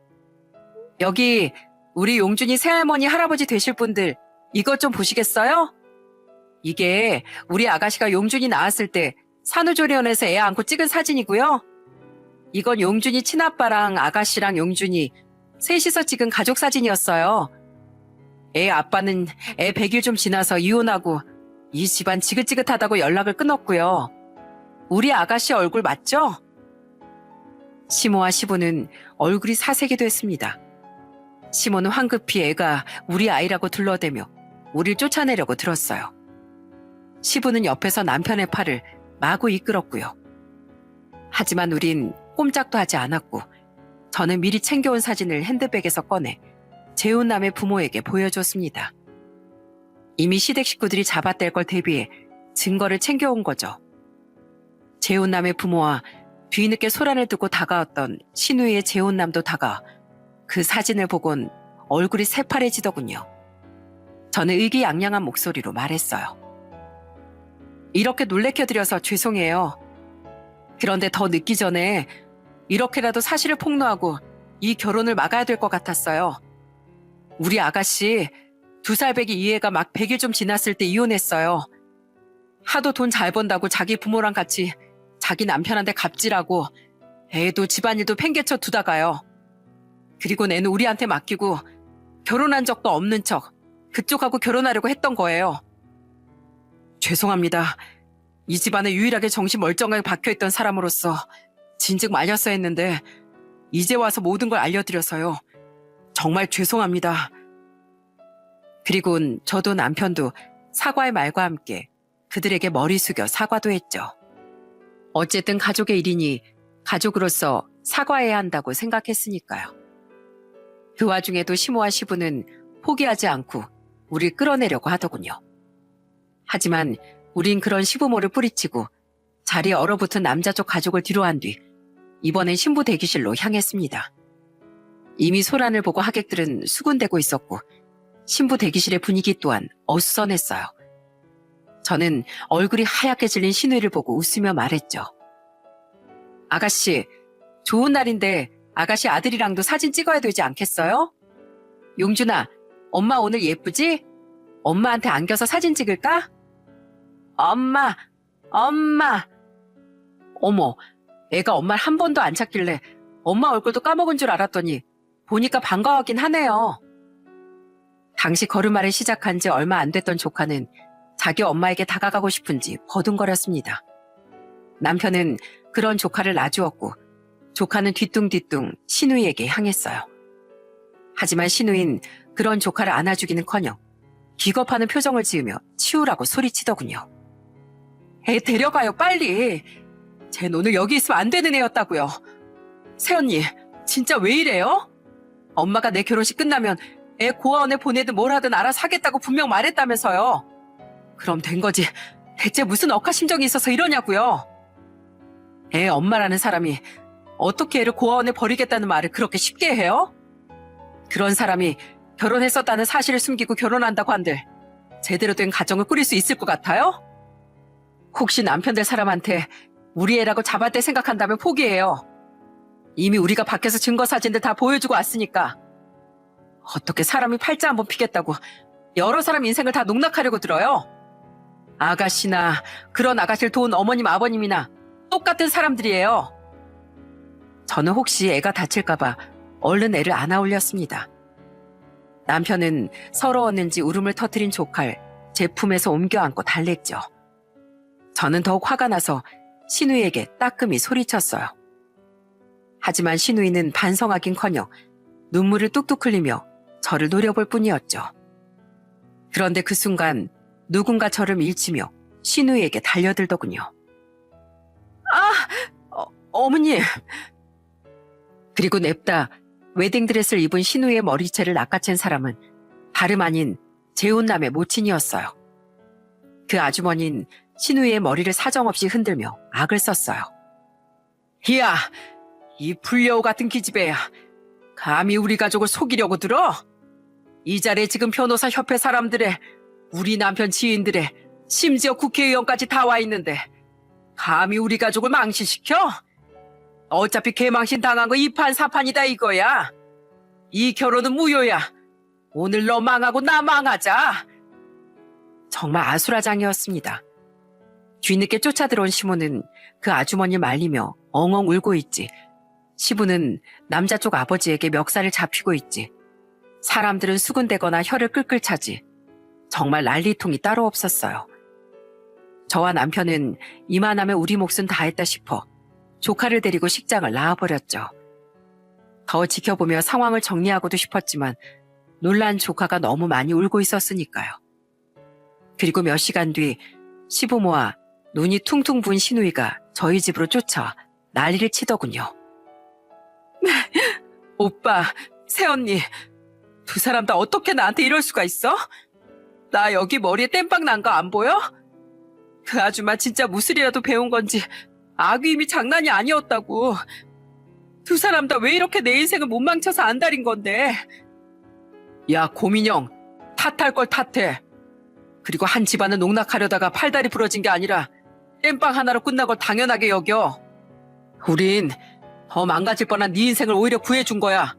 여기 우리 용준이 새할머니 할아버지 되실 분들 이것 좀 보시겠어요? 이게 우리 아가씨가 용준이 낳았을 때 산후조리원에서 애 안고 찍은 사진이고요. 이건 용준이 친아빠랑 아가씨랑 용준이 셋이서 찍은 가족 사진이었어요. 애 아빠는 애 100일 좀 지나서 이혼하고 이 집안 지긋지긋하다고 연락을 끊었고요. 우리 아가씨 얼굴 맞죠? 시모와 시부는 얼굴이 사색이도 했습니다. 시모는 황급히 애가 우리 아이라고 둘러대며 우릴 쫓아내려고 들었어요. 시부는 옆에서 남편의 팔을 마구 이끌었고요. 하지만 우린 꼼짝도 하지 않았고 저는 미리 챙겨온 사진을 핸드백에서 꺼내 재혼남의 부모에게 보여줬습니다. 이미 시댁 식구들이 잡아댈 걸 대비해 증거를 챙겨온 거죠. 재혼남의 부모와 뒤늦게 소란을 두고 다가왔던 시누이의 재혼남도 다가와 그 사진을 보곤 얼굴이 새파래지더군요. 저는 의기양양한 목소리로 말했어요. 이렇게 놀래켜드려서 죄송해요. 그런데 더 늦기 전에 이렇게라도 사실을 폭로하고 이 결혼을 막아야 될 것 같았어요. 우리 아가씨 2살 배기 이해가 막 100일 좀 지났을 때 이혼했어요. 하도 돈 잘 번다고 자기 부모랑 같이 자기 남편한테 갑질하고 애도 집안일도 팽개쳐 두다가요. 그리고 애는 우리한테 맡기고 결혼한 적도 없는 척 그쪽하고 결혼하려고 했던 거예요. 죄송합니다. 이 집안에 유일하게 정신 멀쩡하게 박혀있던 사람으로서 진즉 말렸어야 했는데 이제 와서 모든 걸 알려드려서요. 정말 죄송합니다. 그리곤 저도 남편도 사과의 말과 함께 그들에게 머리 숙여 사과도 했죠. 어쨌든 가족의 일이니 가족으로서 사과해야 한다고 생각했으니까요. 그 와중에도 시모와 시부는 포기하지 않고 우릴 끌어내려고 하더군요. 하지만 우린 그런 시부모를 뿌리치고 자리에 얼어붙은 남자 쪽 가족을 뒤로한 뒤 이번엔 신부 대기실로 향했습니다. 이미 소란을 보고 하객들은 수군대고 있었고 신부 대기실의 분위기 또한 어수선했어요. 저는 얼굴이 하얗게 질린 신우이를 보고 웃으며 말했죠. 아가씨, 좋은 날인데 아가씨 아들이랑도 사진 찍어야 되지 않겠어요? 용준아, 엄마 오늘 예쁘지? 엄마한테 안겨서 사진 찍을까? 엄마! 어머, 애가 엄마를 한 번도 안 찾길래 엄마 얼굴도 까먹은 줄 알았더니 보니까 반가워하긴 하네요. 당시 걸음마를 시작한 지 얼마 안 됐던 조카는 자기 엄마에게 다가가고 싶은지 버둥거렸습니다. 남편은 그런 조카를 놔주었고 조카는 뒤뚱뒤뚱 신우이에게 향했어요. 하지만 신우인 그런 조카를 안아주기는커녕 기겁하는 표정을 지으며 치우라고 소리치더군요. 애 데려가요 빨리. 쟨 오늘 여기 있으면 안 되는 애였다고요. 새언니 진짜 왜 이래요? 엄마가 내 결혼식 끝나면 애 고아원에 보내든 뭘 하든 알아서 하겠다고 분명 말했다면서요. 그럼 된 거지. 대체 무슨 억하심정이 있어서 이러냐고요. 애 엄마라는 사람이 어떻게 애를 고아원에 버리겠다는 말을 그렇게 쉽게 해요? 그런 사람이 결혼했었다는 사실을 숨기고 결혼한다고 한들 제대로 된 가정을 꾸릴 수 있을 것 같아요? 혹시 남편 될 사람한테 우리 애라고 잡아댈 생각한다면 포기해요. 이미 우리가 밖에서 증거 사진들 다 보여주고 왔으니까. 어떻게 사람이 팔자 한번 피겠다고 여러 사람 인생을 다 농락하려고 들어요? 아가씨나 그런 아가씨를 도운 어머님 아버님이나 똑같은 사람들이에요. 저는 혹시 애가 다칠까봐 얼른 애를 안아 올렸습니다. 남편은 서러웠는지 울음을 터뜨린 조카를 제 품에서 옮겨 안고 달랬죠. 저는 더욱 화가 나서 신우이에게 따끔히 소리쳤어요. 하지만 신우이는 반성하긴커녕 눈물을 뚝뚝 흘리며 저를 노려볼 뿐이었죠. 그런데 그 순간 누군가 저를 밀치며 신우이에게 달려들더군요. 어머님! 그리고 냅다 웨딩드레스를 입은 신우이의 머리채를 낚아챈 사람은 다름 아닌 재혼남의 모친이었어요. 그 아주머니는 신우이의 머리를 사정없이 흔들며 악을 썼어요. 이야, 이 불려우 같은 기집애야. 감히 우리 가족을 속이려고 들어? 이 자리에 지금 변호사 협회 사람들의, 우리 남편 지인들의, 심지어 국회의원까지 다 와 있는데 감히 우리 가족을 망신시켜? 어차피 개망신 당한 거 2판 4판이다 이거야. 이 결혼은 무효야. 오늘 너 망하고 나 망하자. 정말 아수라장이었습니다. 뒤늦게 쫓아들어온 시모는 그 아주머니를 말리며 엉엉 울고 있지. 시부는 남자 쪽 아버지에게 멱살을 잡히고 있지. 사람들은 수군대거나 혀를 끌끌 차지. 정말 난리통이 따로 없었어요. 저와 남편은 이만하면 우리 몫은 다 했다 싶어 조카를 데리고 식장을 나와버렸죠. 더 지켜보며 상황을 정리하고도 싶었지만 놀란 조카가 너무 많이 울고 있었으니까요. 그리고 몇 시간 뒤 시부모와 눈이 퉁퉁 부은 신우이가 저희 집으로 쫓아와 난리를 치더군요. 오빠, 새언니, 두 사람 다 어떻게 나한테 이럴 수가 있어? 나 여기 머리에 땜빵 난 거 안 보여? 그 아줌마 진짜 무술이라도 배운 건지 악의임이 장난이 아니었다고. 두 사람 다 왜 이렇게 내 인생을 못 망쳐서 안달인 건데. 야, 고민영, 탓할 걸 탓해. 그리고 한 집안을 농락하려다가 팔다리 부러진 게 아니라 땜빵 하나로 끝난 걸 당연하게 여겨. 우린 더 망가질 뻔한 네 인생을 오히려 구해준 거야.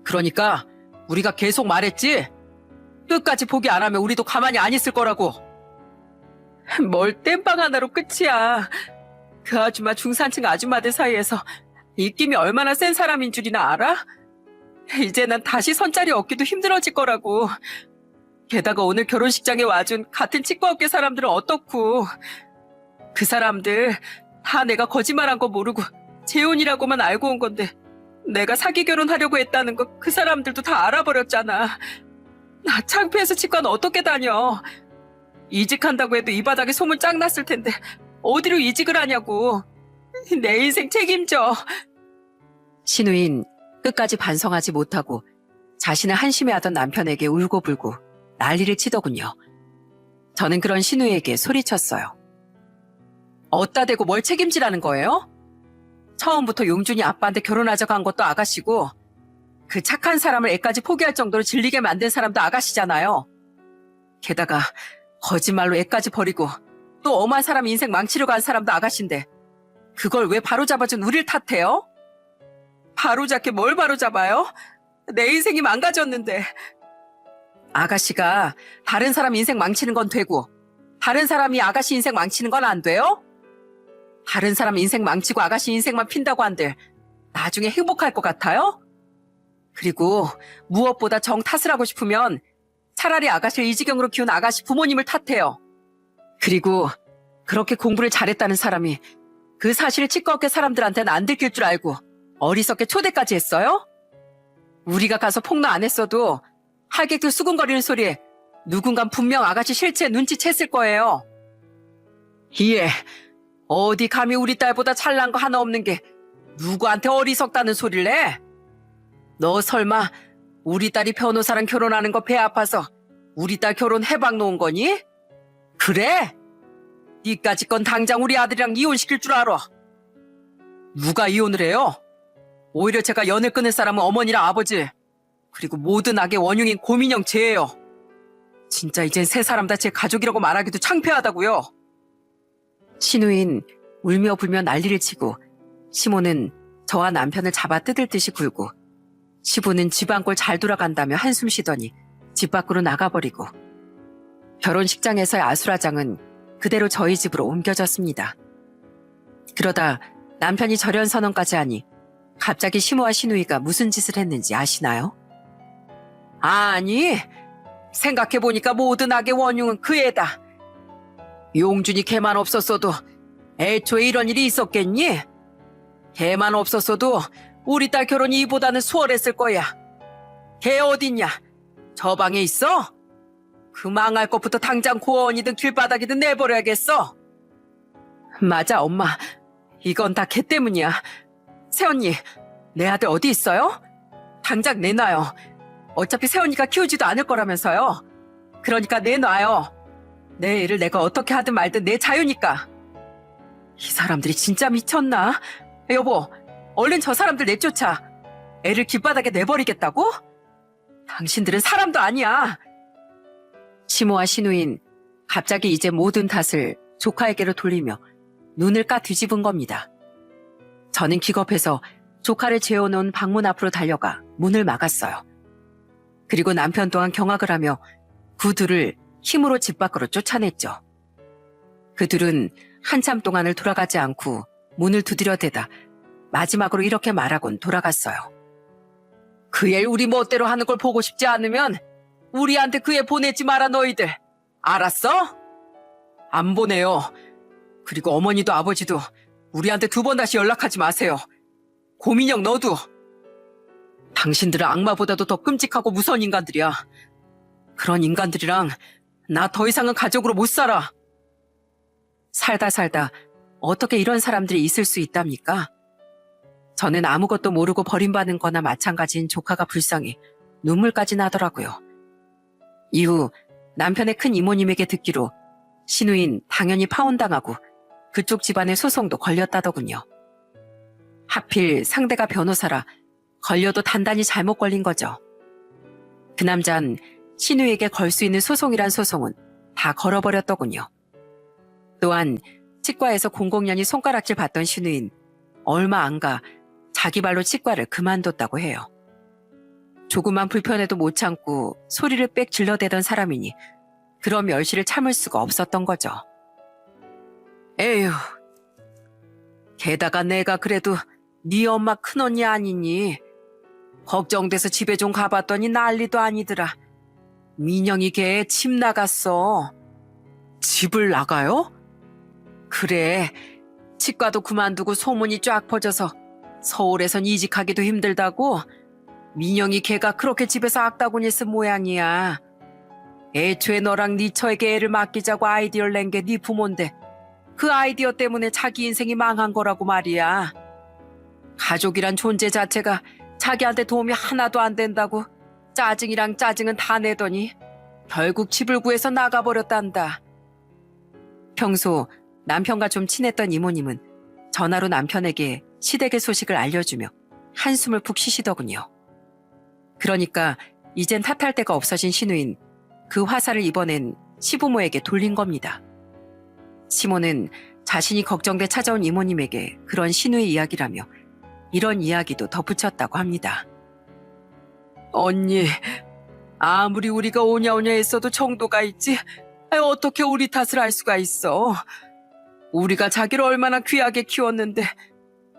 그러니까 우리가 계속 말했지? 끝까지 포기 안 하면 우리도 가만히 안 있을 거라고. 뭘 땜빵 하나로 끝이야. 그 아줌마 중산층 아줌마들 사이에서 입김이 얼마나 센 사람인 줄이나 알아? 이제 난 다시 선자리 얻기도 힘들어질 거라고. 게다가 오늘 결혼식장에 와준 같은 치과업계 사람들은 어떻고. 그 사람들 다 내가 거짓말한 거 모르고 재혼이라고만 알고 온 건데 내가 사기 결혼하려고 했다는 거 그 사람들도 다 알아버렸잖아. 나 창피해서 치과는 어떻게 다녀. 이직한다고 해도 이 바닥에 소문 짱 났을 텐데 어디로 이직을 하냐고. 내 인생 책임져. 신우인 끝까지 반성하지 못하고 자신을 한심해하던 남편에게 울고불고 난리를 치더군요. 저는 그런 신우에게 소리쳤어요. 어따 대고 뭘 책임지라는 거예요? 처음부터 용준이 아빠한테 결혼하자고 한 것도 아가씨고 그 착한 사람을 애까지 포기할 정도로 질리게 만든 사람도 아가씨잖아요. 게다가 거짓말로 애까지 버리고 또 엄한 사람 인생 망치려고 한 사람도 아가씨인데 그걸 왜 바로잡아준 우릴 탓해요? 바로잡게 뭘 바로잡아요? 내 인생이 망가졌는데. 아가씨가 다른 사람 인생 망치는 건 되고 다른 사람이 아가씨 인생 망치는 건 안 돼요? 다른 사람 인생 망치고 아가씨 인생만 핀다고 한들 나중에 행복할 것 같아요? 그리고 무엇보다 정 탓을 하고 싶으면 차라리 아가씨를 이 지경으로 키운 아가씨 부모님을 탓해요. 그리고 그렇게 공부를 잘했다는 사람이 그 사실을 치과업계 사람들한테는 안 들킬 줄 알고 어리석게 초대까지 했어요? 우리가 가서 폭로 안 했어도 하객들 수군거리는 소리에 누군간 분명 아가씨 실체 눈치챘을 거예요. 이에 어디 감히 우리 딸보다 잘난 거 하나 없는 게 누구한테 어리석다는 소리를 해? 너 설마 우리 딸이 변호사랑 결혼하는 거 배 아파서 우리 딸 결혼 해박 놓은 거니? 그래? 니까짓 건 당장 우리 아들이랑 이혼시킬 줄 알아. 누가 이혼을 해요? 오히려 제가 연을 끊을 사람은 어머니랑 아버지 그리고 모든 악의 원흉인 고민영 쟤예요. 진짜 이젠 세 사람 다 제 가족이라고 말하기도 창피하다고요. 신우인 울며 불며 난리를 치고 시모는 저와 남편을 잡아 뜯을 듯이 굴고 시부는 집안꼴 잘 돌아간다며 한숨 쉬더니 집 밖으로 나가버리고 결혼식장에서의 아수라장은 그대로 저희 집으로 옮겨졌습니다. 그러다 남편이 절연선언까지 하니 갑자기 시모와 시누이가 무슨 짓을 했는지 아시나요? 아니, 생각해보니까 모든 악의 원흉은 그 애다. 용준이 걔만 없었어도 애초에 이런 일이 있었겠니? 걔만 없었어도 우리 딸 결혼이 이보다는 수월했을 거야. 걔 어딨냐? 저 방에 있어? 그 망할 것부터 당장 고원이든 길바닥이든 내버려야겠어. 맞아, 엄마. 이건 다 걔 때문이야. 새언니, 내 아들 어디 있어요? 당장 내놔요. 어차피 새언니가 키우지도 않을 거라면서요. 그러니까 내놔요. 내 애를 내가 어떻게 하든 말든 내 자유니까. 이 사람들이 진짜 미쳤나? 여보, 얼른 저 사람들 내쫓아. 애를 길바닥에 내버리겠다고? 당신들은 사람도 아니야. 시모와 시누인 갑자기 이제 모든 탓을 조카에게로 돌리며 눈을 까 뒤집은 겁니다. 저는 기겁해서 조카를 재워놓은 방문 앞으로 달려가 문을 막았어요. 그리고 남편 또한 경악을 하며 그 둘을 힘으로 집 밖으로 쫓아냈죠. 그 둘은 한참 동안을 돌아가지 않고 문을 두드려대다 마지막으로 이렇게 말하곤 돌아갔어요. 그 애 우리 멋대로 하는 걸 보고 싶지 않으면 우리한테 그 애 보내지 마라 너희들. 알았어? 안 보내요. 그리고 어머니도 아버지도 우리한테 두 번 다시 연락하지 마세요. 고민영 너도. 당신들은 악마보다도 더 끔찍하고 무서운 인간들이야. 그런 인간들이랑 나 더 이상은 가족으로 못 살아. 살다 살다 어떻게 이런 사람들이 있을 수 있답니까? 저는 아무것도 모르고 버림받은 거나 마찬가지인 조카가 불쌍해 눈물까지 나더라고요. 이후 남편의 큰 이모님에게 듣기로 시누인 당연히 파혼당하고 그쪽 집안의 소송도 걸렸다더군요. 하필 상대가 변호사라 걸려도 단단히 잘못 걸린 거죠. 그 남잔 신우에게 걸 수 있는 소송이란 소송은 다 걸어버렸더군요. 또한 치과에서 공공연히 손가락질 받던 신우인 얼마 안 가 자기 발로 치과를 그만뒀다고 해요. 조그만 불편해도 못 참고 소리를 빽 질러대던 사람이니 그런 멸시를 참을 수가 없었던 거죠. 에휴, 게다가 내가 그래도 네 엄마 큰언니 아니니 걱정돼서 집에 좀 가봤더니 난리도 아니더라. 민영이 걔 집 나갔어. 집을 나가요? 그래, 치과도 그만두고 소문이 쫙 퍼져서 서울에선 이직하기도 힘들다고 민영이 걔가 그렇게 집에서 악다구니 쓴 모양이야. 애초에 너랑 네 처에게 애를 맡기자고 아이디어를 낸 게 네 부모인데 그 아이디어 때문에 자기 인생이 망한 거라고 말이야. 가족이란 존재 자체가 자기한테 도움이 하나도 안 된다고 짜증이랑 짜증은 다 내더니 결국 집을 구해서 나가버렸단다. 평소 남편과 좀 친했던 이모님은 전화로 남편에게 시댁의 소식을 알려주며 한숨을 푹 쉬시더군요. 그러니까 이젠 탓할 데가 없어진 신우인 그 화살을 이번엔 시부모에게 돌린 겁니다. 시모는 자신이 걱정돼 찾아온 이모님에게 그런 신우의 이야기라며 이런 이야기도 덧붙였다고 합니다. 언니, 아무리 우리가 오냐오냐 했어도 정도가 있지 어떻게 우리 탓을 할 수가 있어. 우리가 자기를 얼마나 귀하게 키웠는데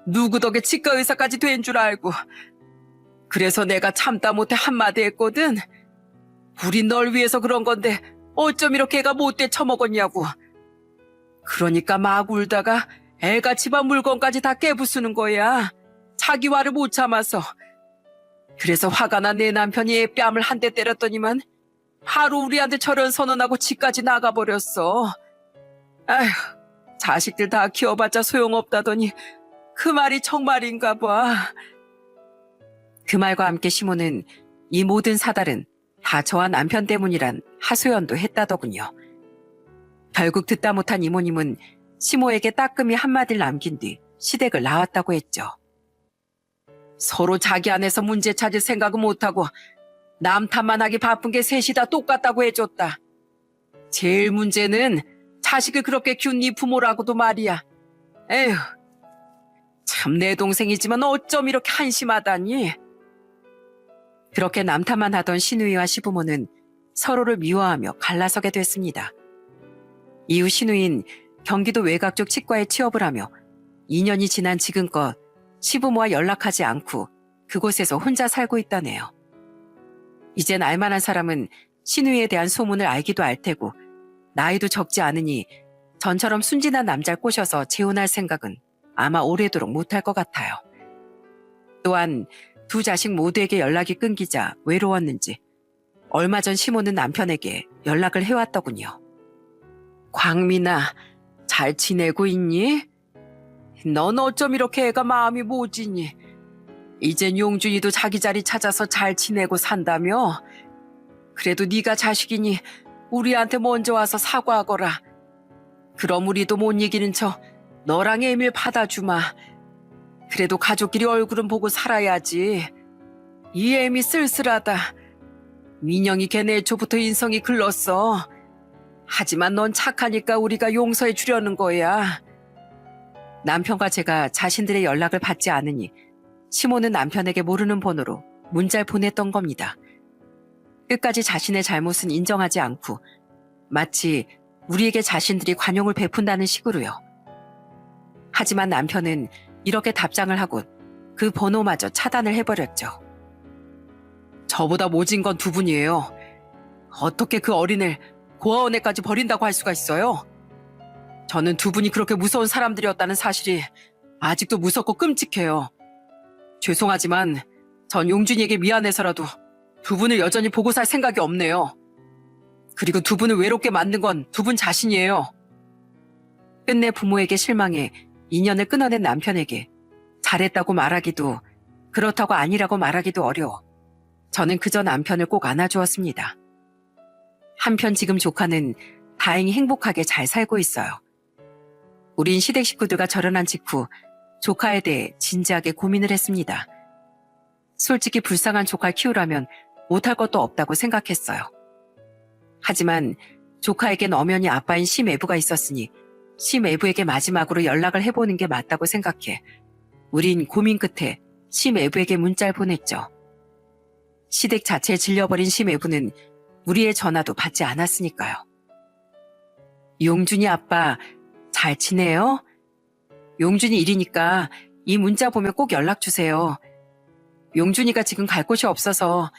누구 덕에 치과 의사까지 된 줄 알고. 그래서 내가 참다 못해 한마디 했거든. 우리 널 위해서 그런 건데 어쩜 이렇게 애가 못돼 처먹었냐고. 그러니까 막 울다가 애가 집안 물건까지 다 깨부수는 거야. 자기 화를 못 참아서. 그래서 화가 난 내 남편이 애 뺨을 한 대 때렸더니만 바로 우리한테 저런 선언하고 집까지 나가버렸어. 아휴, 자식들 다 키워봤자 소용없다더니 그 말이 정말인가 봐. 그 말과 함께 시모는 이 모든 사달은 다 저와 남편 때문이란 하소연도 했다더군요. 결국 듣다 못한 이모님은 시모에게 따끔히 한마디를 남긴 뒤 시댁을 나왔다고 했죠. 서로 자기 안에서 문제 찾을 생각은 못하고 남 탓만 하기 바쁜 게 셋이 다 똑같다고 해줬다. 제일 문제는 자식을 그렇게 키운 네 부모라고도 말이야. 에휴, 참 내 동생이지만 어쩜 이렇게 한심하다니. 그렇게 남 탓만 하던 신우이와 시부모는 서로를 미워하며 갈라서게 됐습니다. 이후 신우인 경기도 외곽 쪽 치과에 취업을 하며 2년이 지난 지금껏 시부모와 연락하지 않고 그곳에서 혼자 살고 있다네요. 이젠 알만한 사람은 신우이에 대한 소문을 알기도 알 테고 나이도 적지 않으니 전처럼 순진한 남자를 꼬셔서 재혼할 생각은 아마 오래도록 못할 것 같아요. 또한 두 자식 모두에게 연락이 끊기자 외로웠는지 얼마 전 시모는 남편에게 연락을 해왔더군요. 광민아, 잘 지내고 있니? 넌 어쩜 이렇게 애가 마음이 모지니? 이젠 용준이도 자기 자리 찾아서 잘 지내고 산다며? 그래도 네가 자식이니 우리한테 먼저 와서 사과하거라. 그럼 우리도 못 이기는 척 너랑 애밀 받아주마. 그래도 가족끼리 얼굴은 보고 살아야지. 이 애미 쓸쓸하다. 민영이 걔네 애초부터 인성이 글렀어. 하지만 넌 착하니까 우리가 용서해 주려는 거야. 남편과 제가 자신들의 연락을 받지 않으니 시모는 남편에게 모르는 번호로 문자를 보냈던 겁니다. 끝까지 자신의 잘못은 인정하지 않고 마치 우리에게 자신들이 관용을 베푼다는 식으로요. 하지만 남편은 이렇게 답장을 하고 그 번호마저 차단을 해버렸죠. 저보다 모진 건 두 분이에요. 어떻게 그 어린애를 고아원에까지 버린다고 할 수가 있어요? 저는 두 분이 그렇게 무서운 사람들이었다는 사실이 아직도 무섭고 끔찍해요. 죄송하지만 전 용준이에게 미안해서라도 두 분을 여전히 보고 살 생각이 없네요. 그리고 두 분을 외롭게 만든 건 두 분 자신이에요. 끝내 부모에게 실망해 인연을 끊어낸 남편에게 잘했다고 말하기도 그렇다고 아니라고 말하기도 어려워 저는 그저 남편을 꼭 안아주었습니다. 한편 지금 조카는 다행히 행복하게 잘 살고 있어요. 우린 시댁 식구들과 절연한 직후 조카에 대해 진지하게 고민을 했습니다. 솔직히 불쌍한 조카를 키우려면 못할 것도 없다고 생각했어요. 하지만 조카에겐 엄연히 아빠인 심애부가 있었으니 심애부에게 마지막으로 연락을 해보는 게 맞다고 생각해 우린 고민 끝에 심애부에게 문자를 보냈죠. 시댁 자체에 질려버린 심애부는 우리의 전화도 받지 않았으니까요. 용준이 아빠 잘 지내요? 용준이 일이니까 이 문자 보면 꼭 연락 주세요. 용준이가 지금 갈 곳이 없어서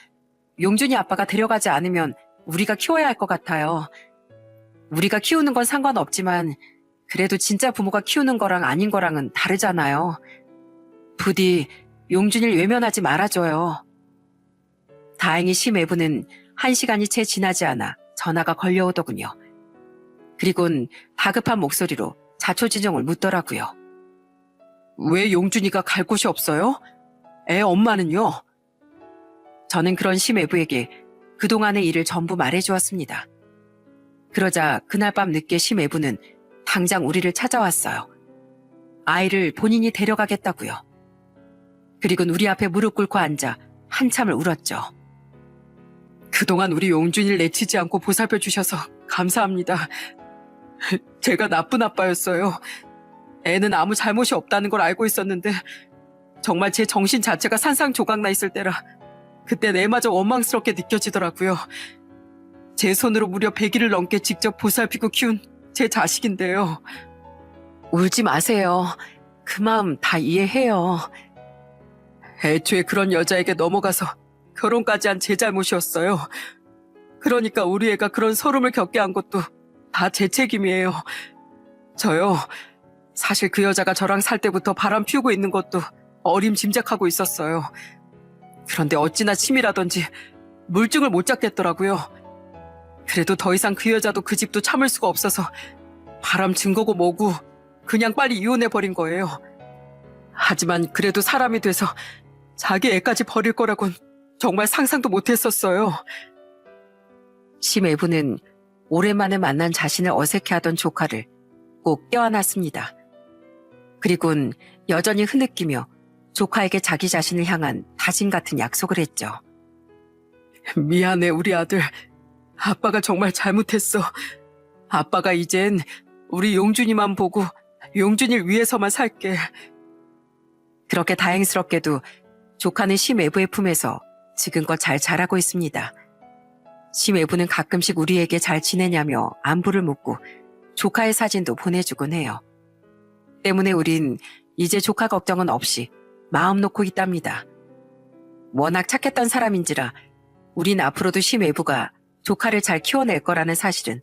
용준이 아빠가 데려가지 않으면 우리가 키워야 할 것 같아요. 우리가 키우는 건 상관없지만 그래도 진짜 부모가 키우는 거랑 아닌 거랑은 다르잖아요. 부디 용준이를 외면하지 말아줘요. 다행히 심애부는 1시간이 채 지나지 않아 전화가 걸려오더군요. 그리곤 다급한 목소리로 자초지종을 묻더라고요. 왜 용준이가 갈 곳이 없어요? 애 엄마는요? 저는 그런 심애부에게 그동안의 일을 전부 말해주었습니다. 그러자 그날 밤 늦게 심애부는 당장 우리를 찾아왔어요. 아이를 본인이 데려가겠다고요. 그리곤 우리 앞에 무릎 꿇고 앉아 한참을 울었죠. 그동안 우리 용준이를 내치지 않고 보살펴 주셔서 감사합니다. 제가 나쁜 아빠였어요. 애는 아무 잘못이 없다는 걸 알고 있었는데 정말 제 정신 자체가 산상조각나 있을 때라 그땐 애마저 원망스럽게 느껴지더라고요. 제 손으로 무려 100일을 넘게 직접 보살피고 키운 제 자식인데요. 울지 마세요. 그 마음 다 이해해요. 애초에 그런 여자에게 넘어가서 결혼까지 한 제 잘못이었어요. 그러니까 우리 애가 그런 서름을 겪게 한 것도 다 제 책임이에요. 저요, 사실 그 여자가 저랑 살 때부터 바람 피우고 있는 것도 어림짐작하고 있었어요. 그런데 어찌나 치밀하던지 물증을 못 잡겠더라고요. 그래도 더 이상 그 여자도 그 집도 참을 수가 없어서 바람 증거고 뭐고 그냥 빨리 이혼해버린 거예요. 하지만 그래도 사람이 돼서 자기 애까지 버릴 거라곤 정말 상상도 못했었어요. 심애부는 오랜만에 만난 자신을 어색해하던 조카를 꼭 껴안았습니다. 그리곤 여전히 흐느끼며 조카에게 자기 자신을 향한 다짐 같은 약속을 했죠. 미안해 우리 아들. 아빠가 정말 잘못했어. 아빠가 이젠 우리 용준이만 보고 용준이를 위해서만 살게. 그렇게 다행스럽게도 조카는 심애부의 품에서 지금껏 잘 자라고 있습니다. 심애부는 가끔씩 우리에게 잘 지내냐며 안부를 묻고 조카의 사진도 보내주곤 해요. 때문에 우린 이제 조카 걱정은 없이 마음 놓고 있답니다. 워낙 착했던 사람인지라 우린 앞으로도 심애부가 조카를 잘 키워낼 거라는 사실은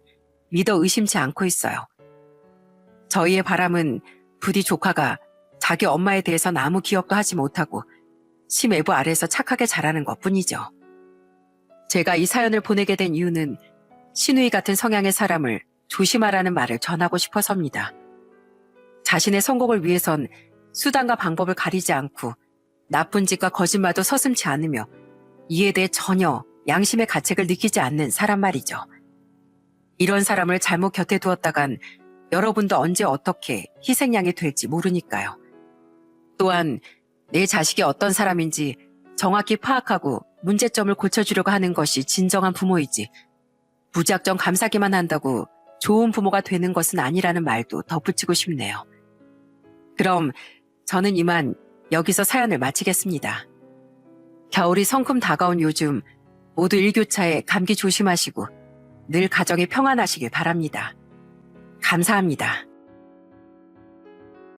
믿어 의심치 않고 있어요. 저희의 바람은 부디 조카가 자기 엄마에 대해선 아무 기억도 하지 못하고 심애부 아래에서 착하게 자라는 것뿐이죠. 제가 이 사연을 보내게 된 이유는 신우이 같은 성향의 사람을 조심하라는 말을 전하고 싶어서입니다. 자신의 성공을 위해선 수단과 방법을 가리지 않고 나쁜 짓과 거짓말도 서슴지 않으며 이에 대해 전혀 양심의 가책을 느끼지 않는 사람 말이죠. 이런 사람을 잘못 곁에 두었다간 여러분도 언제 어떻게 희생양이 될지 모르니까요. 또한 내 자식이 어떤 사람인지 정확히 파악하고 문제점을 고쳐주려고 하는 것이 진정한 부모이지 무작정 감싸기만 한다고 좋은 부모가 되는 것은 아니라는 말도 덧붙이고 싶네요. 그럼 저는 이만 여기서 사연을 마치겠습니다. 겨울이 성큼 다가온 요즘 모두 일교차에 감기 조심하시고 늘 가정이 평안하시길 바랍니다. 감사합니다.